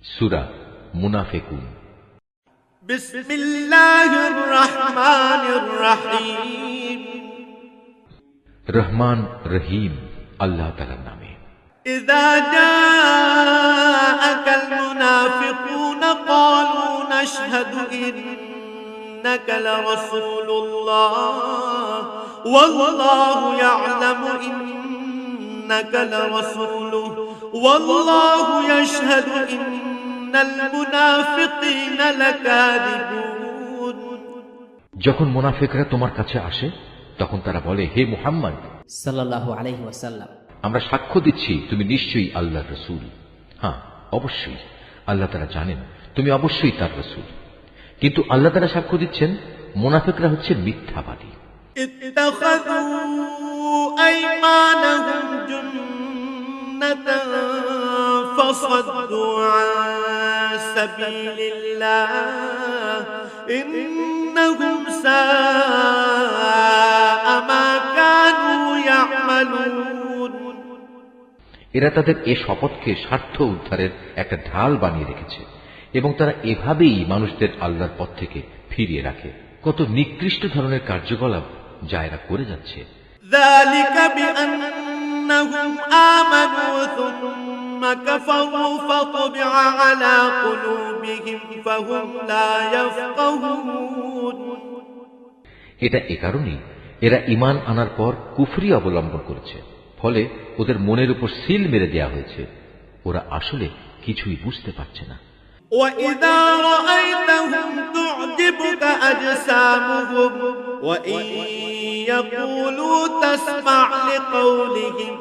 সূরা মুনাফিকুন। বিসমিল্লাহির রহমানির রহিম। রহমান রহিম আল্লাহ তাআলার নামে। ইযা জাআকাল মুনাফিকুনা ক্বালু নাশহাদু ইন্নাকা লারাসূলুল্লাহ ওয়াল্লাহু ইয়া'লামু ইন্নাকা লারাসূলুহু ওয়াল্লাহু ইয়াশহাদু ইন্নাল মুনাফিকিনা লাকাযিবুন। যখন মুনাফিকরা তোমার কাছে আসে তখন তারা বলে, হে মুহাম্মদ সাল্লাল্লাহু আলাইহি ওয়াসাল্লাম, আমরা সাক্ষ্য দিচ্ছি তুমি নিশ্চয়ই আল্লাহর রাসূল। হ্যাঁ, অবশ্যই আল্লাহ তাআলা জানেন তুমি অবশ্যই তার রাসূল। কিন্তু আল্লাহ তাআলা সাক্ষ্য দিচ্ছেন মুনাফিকরা হচ্ছে মিথ্যাবাদী। ইত্তাখাযু আইমানাহুম জুন্নাতান ফাসাদ্দু আন সাবিলিল্লাহ ইন্নাহুম সাআ মা কানু ইয়া'মালুন। এরা তাদের এ শপথকে স্বার্থ উদ্ধারের একটা ঢাল বানিয়ে রেখেছে এবং তারা এভাবেই মানুষদের আল্লাহর পথ থেকে ফিরিয়ে রাখে। কত নিকৃষ্ট ধরনের কার্যকলাপ যা এরা করে যাচ্ছে। যালিকা বিআন্নাহুম আমানু সুম্মা কাফারু ফাতবিআ আলা কুলুবিহিম ফাহুম লা ইয়াফকাহুন। এটা এ কারণেই এরা ঈমান আনার পর কুফরি অবলম্বন করেছে, ফলে ওদের মনের উপর সিল মেরে দেয়া হয়েছে। ওরা আসলে কিছুই বুঝতে পারছে না। وَإِذَا رَأَيْتَهُمْ تُعْجِبُكَ أَجْسَامُهُمْ وَإِنْ يَقُولُوا تَسْمَعْ لِقَوْلِهِمْ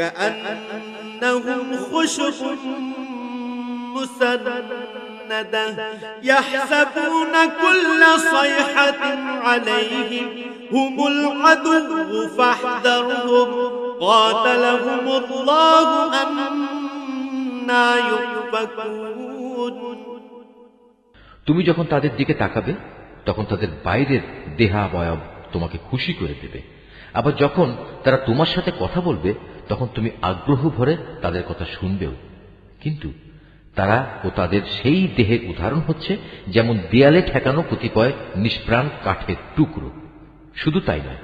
كَأَنَّهُمْ خُشُبٌ مُّسَنَّدَةٌ يَحْسَبُونَ كُلَّ صَيْحَةٍ عَلَيْهِمْ هُمُ الْعَدُوُّ فَاحْذَرْهُمْ قَاتَلَهُمُ اللَّهُ أَنَّىٰ يُؤْفَكُونَ। তুমি যখন তাদের দিকে তাকাবে তখন তাদের বাইরের দেহাবয়ব তোমাকে খুশি করে দেবে। আবার যখন তারা তোমার সাথে কথা বলবে তখন তুমি আগ্রহ ভরে তাদের কথা শুনবেও। কিন্তু তারা ও তাদের সেই দেহের উদাহরণ হচ্ছে যেমন দেয়ালে ঠেকানো কতিপয় নিষ্প্রাণ কাঠের টুকরো। শুধু তাই নয়,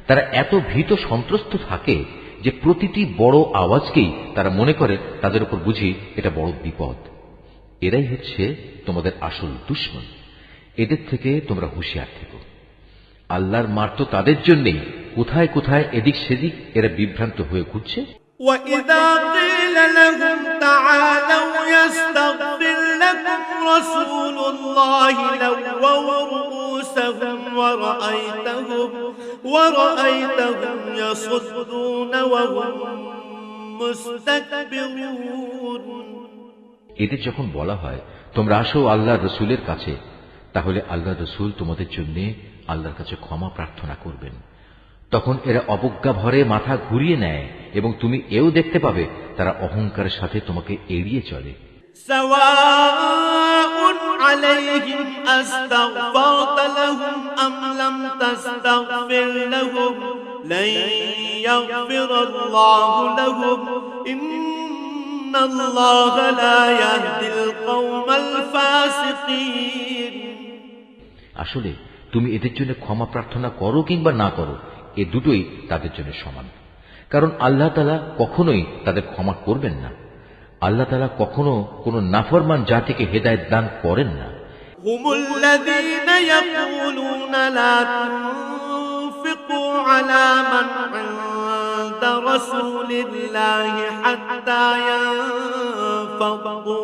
তারা এত ভীত সন্ত্রস্ত থাকে যে প্রতিটি বড় আওয়াজকেই তারা মনে করে তাদের উপর বুঝি এটা বড় বিপদ। এরাই হচ্ছে তোমাদের আসল দুশমন। এদের থেকে তোমরা হুঁশিয়ার থেকো। আল্লাহর মার তো তাদের জন্যেই কোথায় কোথায় এদিক সেদিক এরা বিভ্রান্ত হয়ে ঘুরছে। وَإِذَا قِيلَ لَهُمْ تَعَالَوْا يَسْتَغْفِرْ لَكُمْ رَسُولُ اللَّهِ لَوَّوْا رُءُوسَهُمْ وَرَأَيْتَهُمْ يَصُدُّونَ وَهُمْ مُسْتَكْبِرُونَ। এদের যখন বলা হয় তোমরা আসো আল্লাহর রসুলের কাছে, তাহলে আল্লাহর রসুল তোমাদের জন্য আল্লাহর কাছে ক্ষমা প্রার্থনা করবেন। তখন এরা অবজ্ঞা ভরে মাথা ঘুরিয়ে নেয় এবং তুমি এও দেখতে পাবে তারা অহংকারের সাথে তোমাকে এড়িয়ে চলে। সাওয়াউন আলাইহিম আস্তাগফারত লাহুম আম লাম তাস্তাগফির লাহুম লান ইয়াগফিরাল্লাহু লাহুম ইন্নাল্লাহা লা ইয়াহদিল কওমাল ফাসিকিন। আসলে তুমি এদের জন্য ক্ষমা প্রার্থনা করো কিংবা না করো, এ দুটোই তাদের জন্য সমান। কারণ আল্লাহ তাআলা কখনোই তাদের ক্ষমা করবেন না। আল্লাহ তাআলা কখনো কোন নাফরমান জাতিকে হেদায়েত দান করেন না। হুমুল্লাযীনা ইয়াকুলুনা লা তুনফিকু আলা মান ইনদা রাসূলিল্লাহি হাত্তা ইয়ানফাদু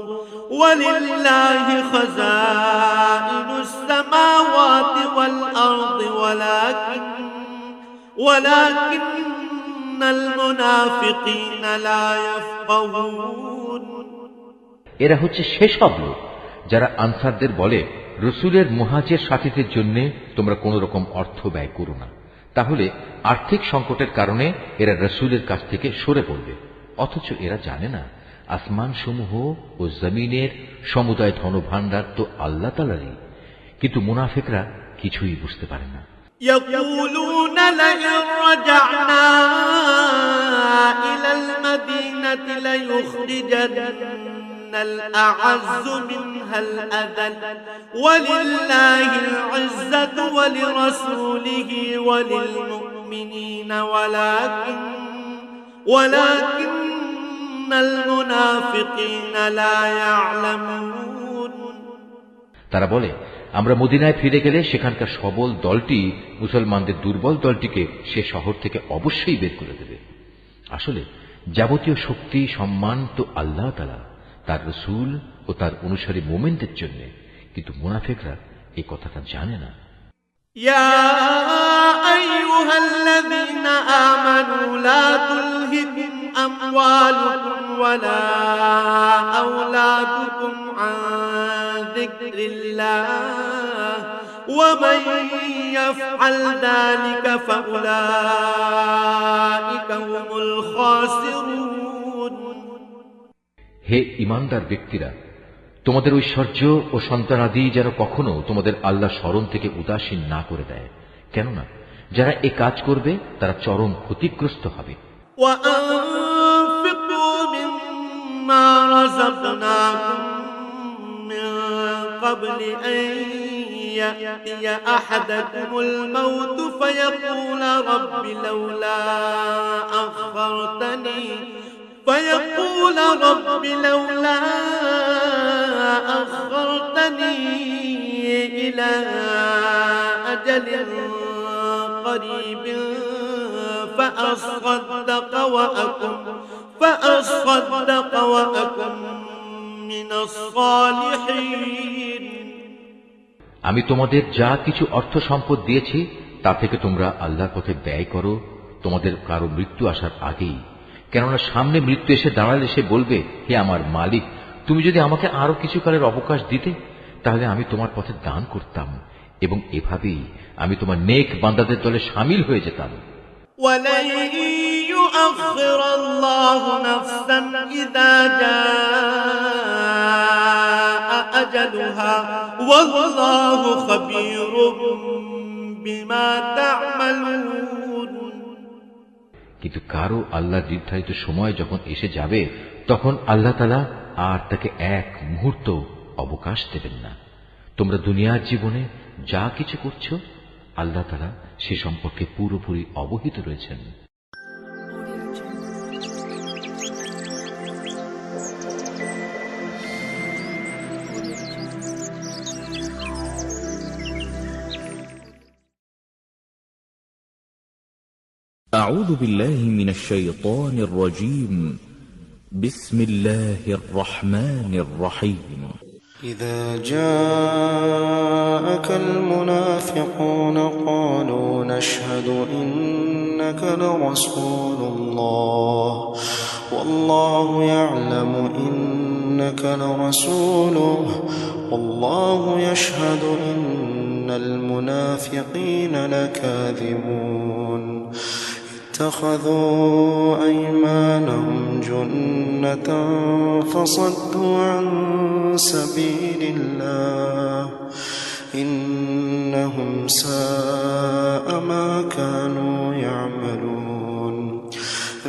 ওয়ালিল্লাহি খাযাইনুস সামাওয়াতি ওয়াল আরদি ওয়ালাকিন্নাল মুনাফিকিনা লা ইয়াফকাহুন। এরা হচ্ছে সেসব লোক যারা আনসারদের বলে, রসুলের মুহাজির সাথীদের জন্য তোমরা কোন রকম অর্থ ব্যয় করো না, তাহলে আর্থিক সংকটের কারণে এরা রসুলের কাছ থেকে সরে পড়বে। অথচ এরা জানে না আসমান সমূহ ও জমিনের সমুদায় ধনভাণ্ডার তো আল্লাহ তাআলারই। কিন্তু মুনাফিকরা কিছুই বুঝতে পারে না। يقولون لئن رجعنا إلى المدينة ليخرجن الأعز منها الأذل ولله العزة ولرسوله وللمؤمنين ولكن المنافقين لا يعلمون তারা বলে, আমরা মদিনায় ফিরে গেলে সেখানকার সবল দলটি মুসলমানদের দুর্বল দলটিকে সে শহর থেকে অবশ্যই বের করে দেবে। আসলে যাবতীয় শক্তি সম্মান তো আল্লাহ তাআলা, তার রাসূল ও তার অনুসারী মুমিনদের জন্য, কিন্তু মুনাফিকরা এই কথাটা জানে না। يا أيها الذين آمنوا لا تلهكم أموالكم ولا أولادكم عن ذكر الله ومن يفعل ذلك فأولئك هم الخاسرون হে ঈমানদার ব্যক্তিরা, তোমাদের ঐশ্বর্য ও সন্তানাদি যেন কখনো তোমাদের আল্লাহ স্মরণ থেকে উদাসীন না করে দেয়, কেননা যারা এ কাজ করবে তারা চরম ক্ষতিগ্রস্ত হবে। وأنفقوا مما رزقناكم من قبل أن يأتي أحدكم الموت فيقول رب لولا أخرتني إلى أجل قريب فأصدق وأكن من الصالحين আমি তোমাদের যা কিছু অর্থ সম্পদ দিয়েছি তা থেকে তোমরা আল্লাহর পথে ব্যয় করো তোমাদের কারো মৃত্যু আসার আগেই, কেননা সামনে মৃত্যু এসে দাঁড়ালে সে বলবে, হে আমার মালিক, তুমি যদি আমাকে আরো কিছু কালের অবকাশ দিতে তাহলে আমি তোমার পথে দান করতাম এবং এভাবেই আমি তোমার নেক বান্দাদের দলে শামিল হয়ে যেতাম। ولن يؤخر الله نفسا إذا جاء أجلها والله خبير بما تعملون কিন্তু কারো আল্লাহ নির্ধারিত সময় যখন এসে যাবে তখন আল্লাহ তাআলা আর তাকে এক মুহূর্ত অবকাশ দেবেন না। তোমরা দুনিয়ার জীবনে যা কিছু করছো আল্লাহ তাআলা সে সম্পর্কে পুরোপুরি অবহিত রয়েছেন। أعوذ بالله من الشيطان الرجيم. بسم الله الرحمن الرحيم. إذا جاءك المنافقون قالوا نشهد إنك لرسول الله والله يعلم إنك لرسوله والله يشهد إن المنافقين لكاذبون اتخذوا أيمانهم جنة فصدوا عن سبيل الله إنهم ساء ما كانوا يعملون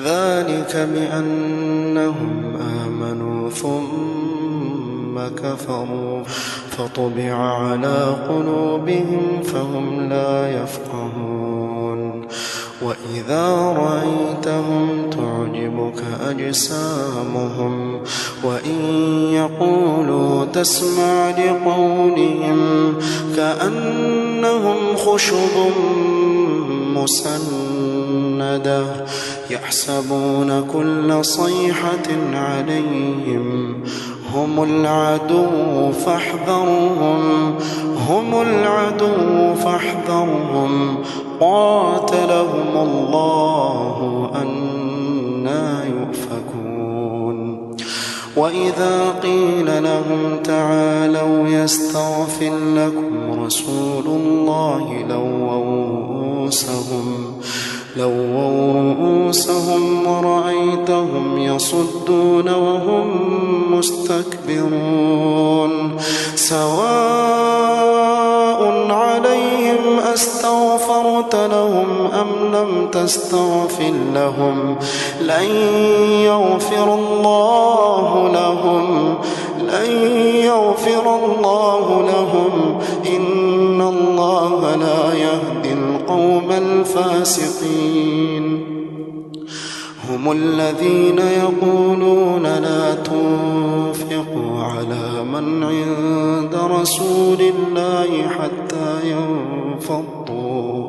ذلك بأنهم آمنوا ثم كفروا فطبع على قلوبهم فهم لا يفقهون وإذا رأيتهم تعجبك أجسامهم وإن يقولوا تسمع لقولهم كأنهم خشب مسندة يحسبون كل صيحة عليهم هم العدو فاحذرهم قاتلهم الله أنى يؤفكون وإذا قيل لهم تعالوا يستغفر لكم رسول الله لووا رؤوسهم ورأيتهم يصدون وهم مستكبرون سواء عليهم أستغفرت لهم أم لم تستغفر لهم لن يغفر الله لهم إن الله لا يهدي القوم الفاسقين هم الذين يقولون لا تنفقوا على من عند رسول الله حتى ينفضوا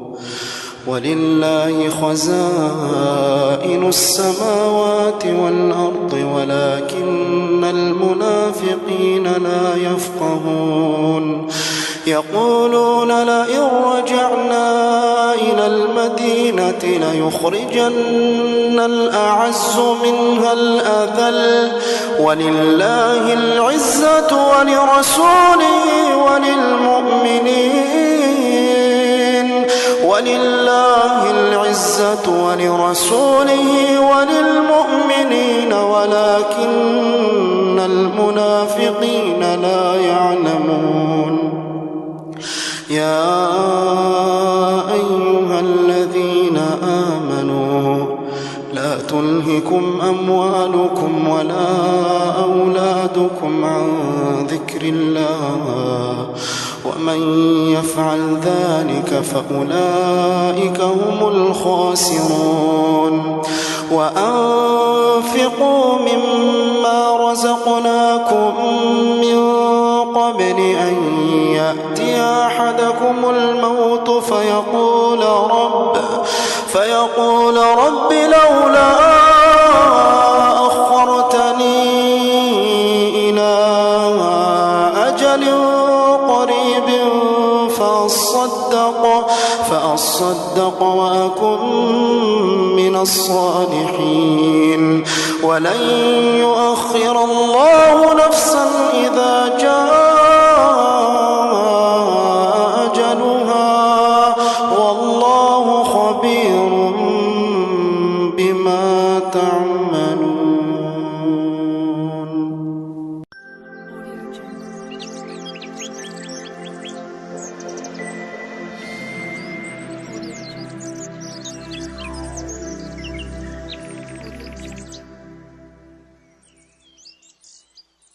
ولله خزائن السماوات والأرض ولكن المنافقين لا يفقهون يقولون لئن رجعنا إلى المدينة ليخرجن الأعز منها الأذل ولله العزة ولرسوله وللمؤمنين ولكن المنافقين لا يعلمون يا أيها الذين آمنوا لا تلهكم أموالكم ولا أولادكم عن ذكر الله ومن يفعل ذلك فأولئك هم الخاسرون وأنفقوا مما رزقناكم من قبل أن يأتي أحدكم الموت فيقول رب لولا أخرتني إلى أجل قريب فأصدق وأكن من الصالحين ولن يؤخر الله نفسا إذا جاء أجلها والله خبير